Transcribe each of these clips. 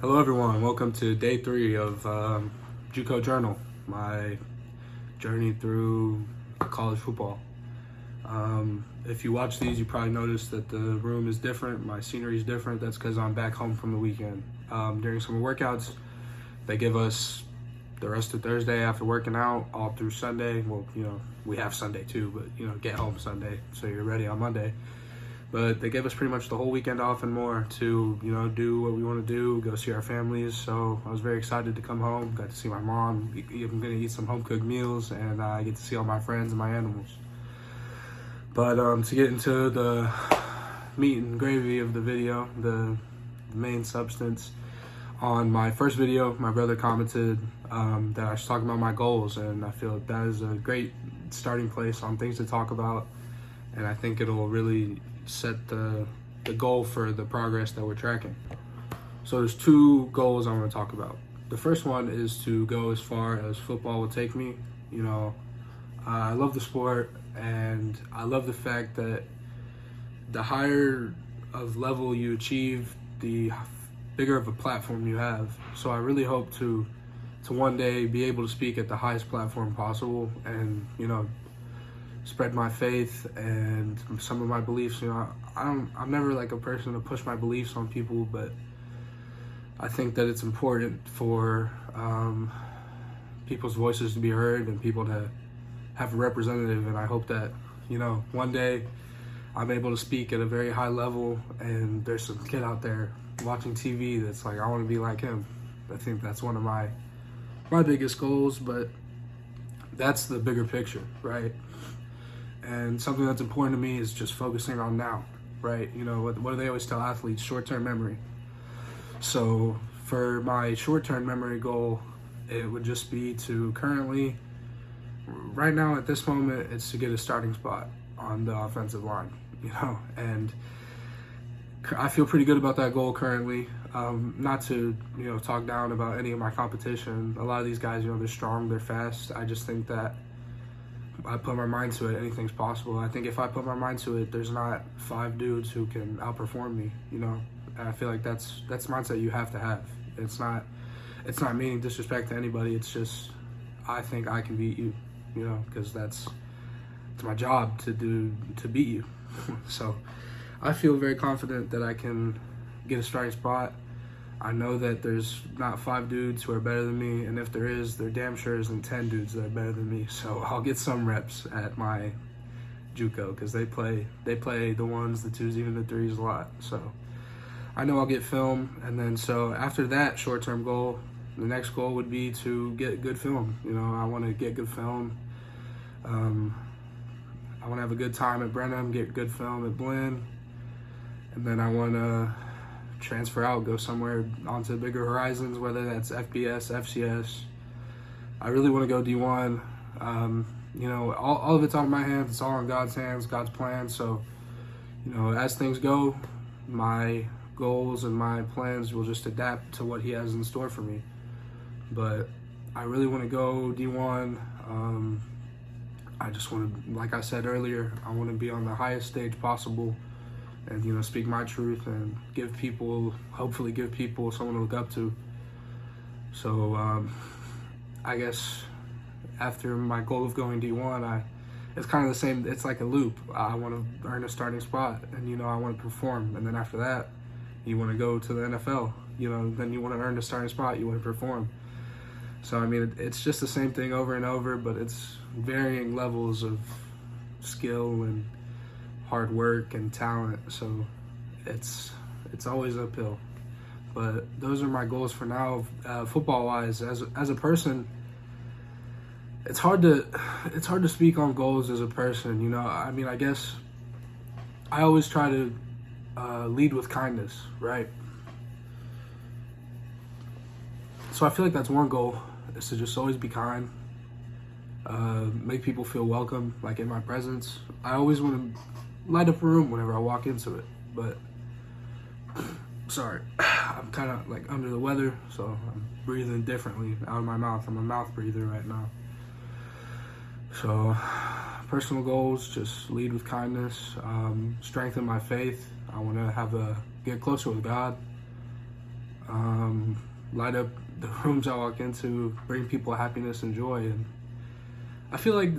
Hello everyone, welcome to day 3 of JUCO Journal, my journey through college football. If you watch these, you probably noticed that the room is different, my scenery is different. That's because I'm back home from the weekend. During summer workouts, they give us the rest of Thursday after working out all through Sunday. Well, we have Sunday too, but get home Sunday so you're ready on Monday. But they gave us pretty much the whole weekend off and more to, do what we want to do, go see our families. So I was very excited to come home. Got to see my mom. I'm going to eat some home-cooked meals, and I get to see all my friends and my animals. But to get into the meat and gravy of the video, the main substance, on my first video, my brother commented that I should talk about my goals, and I feel that is a great starting place on things to talk about. And I think it'll really set the goal for the progress that we're tracking. So there's 2 goals I want to talk about. The first one is to go as far as football will take me. I love the sport, and I love the fact that the higher of level you achieve, the bigger of a platform you have. So I really hope to one day be able to speak at the highest platform possible and, spread my faith and some of my beliefs. I'm never like a person to push my beliefs on people, but I think that it's important for people's voices to be heard and people to have a representative. And I hope that, one day I'm able to speak at a very high level and there's some kid out there watching TV that's like, I want to be like him. I think that's one of my biggest goals, but that's the bigger picture, right? And something that's important to me is just focusing on now, right? What do they always tell athletes? Short-term memory. So for my short-term memory goal, it would just be to currently, right now at this moment, it's to get a starting spot on the offensive line, and I feel pretty good about that goal currently. Not to, talk down about any of my competition. A lot of these guys, they're strong, they're fast. I just think that I put my mind to it, anything's possible. I think if I put my mind to it, there's not 5 dudes who can outperform me, And I feel like that's the mindset you have to have. It's not meaning disrespect to anybody. It's just, I think I can beat you, because it's my job to beat you. So I feel very confident that I can get a starting spot. I know that there's not 5 dudes who are better than me, and if there is, there damn sure isn't 10 dudes that are better than me. So I'll get some reps at my JUCO because they play the 1s, the 2s, even the 3s a lot. So I know I'll get film, and then so after that short-term goal, the next goal would be to get good film. I want to get good film. I want to have a good time at Brenham, get good film at Blinn, and then I want to transfer out, go somewhere onto bigger horizons, whether that's FBS, FCS. I really want to go D1. All of it's out of my hands. It's all in God's hands, God's plan. So, as things go, my goals and my plans will just adapt to what He has in store for me. But I really want to go D1. I just want to, like I said earlier, I want to be on the highest stage possible and, speak my truth and hopefully give people someone to look up to. So I guess after my goal of going D1, it's kind of the same. It's like a loop. I want to earn a starting spot, and, I want to perform. And then after that, you want to go to the NFL. Then you want to earn a starting spot. You want to perform. So, it's just the same thing over and over, but it's varying levels of skill and hard work and talent. So it's always uphill. But those are my goals for now. Football-wise, as a person, it's hard to speak on goals as a person. I guess I always try to lead with kindness, right? So I feel like that's one goal, is to just always be kind, make people feel welcome, like in my presence. I always want to light up a room whenever I walk into it, but sorry, I'm kind of like under the weather, so I'm breathing differently out of my mouth. I'm a mouth breather right now. So personal goals, just lead with kindness, strengthen my faith. I want to get closer with God. light up the rooms I walk into, bring people happiness and joy. And I feel like,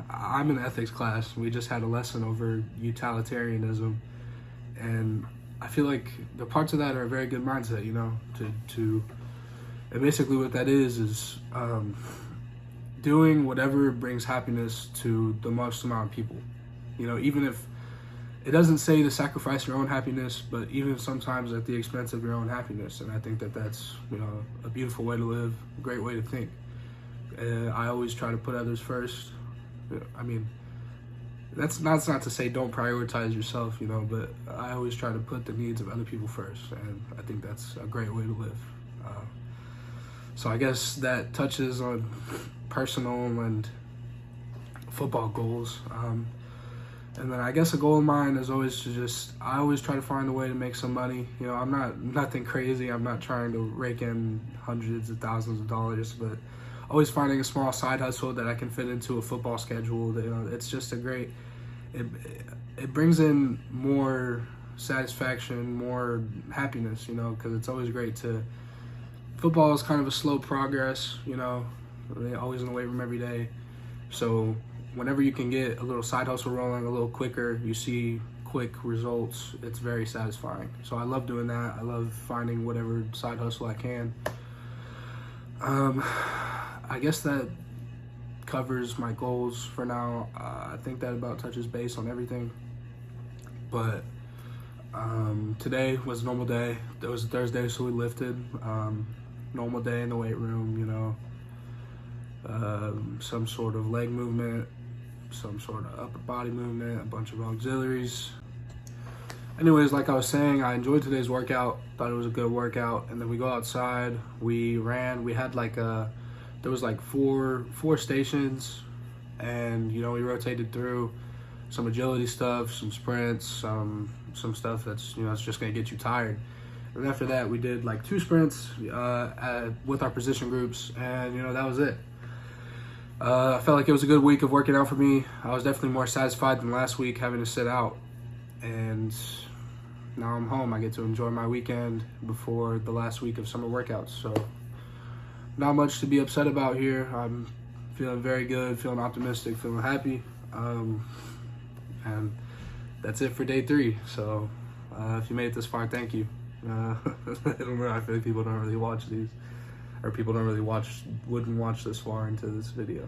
I'm in ethics class. We just had a lesson over utilitarianism, and I feel like the parts of that are a very good mindset, and basically what that is doing whatever brings happiness to the most amount of people. Even if it doesn't say to sacrifice your own happiness, but even sometimes at the expense of your own happiness. And I think that that's, a beautiful way to live, a great way to think. I always try to put others first. I mean, that's not to say don't prioritize yourself, but I always try to put the needs of other people first. And I think that's a great way to live. So I guess that touches on personal and football goals. And then I guess a goal of mine is always I always try to find a way to make some money. I'm nothing crazy. I'm not trying to rake in hundreds of thousands of dollars, but always finding a small side hustle that I can fit into a football schedule. It's just it brings in more satisfaction, more happiness, because it's always great football is kind of a slow progress, they're always in the weight room every day. So whenever you can get a little side hustle rolling a little quicker, you see quick results, it's very satisfying. So I love doing that. I love finding whatever side hustle I can. I guess that covers my goals for now. I think that about touches base on everything. But today was a normal day. It was Thursday, so we lifted. Normal day in the weight room, some sort of leg movement, some sort of upper body movement, a bunch of auxiliaries. Anyways, like I was saying, I enjoyed today's workout. Thought it was a good workout. And then we go outside. We ran. We had there was four stations, and we rotated through some agility stuff, some sprints, some stuff that's it's just gonna get you tired. And after that, we did 2 sprints with our position groups, and that was it. I felt like it was a good week of working out for me. I was definitely more satisfied than last week having to sit out, and now I'm home. I get to enjoy my weekend before the last week of summer workouts. So not much to be upset about here. I'm feeling very good, feeling optimistic, feeling happy, and that's it for day 3. So if you made it this far, thank you. I don't know, I feel like people don't really watch these, or people wouldn't watch this far into this video.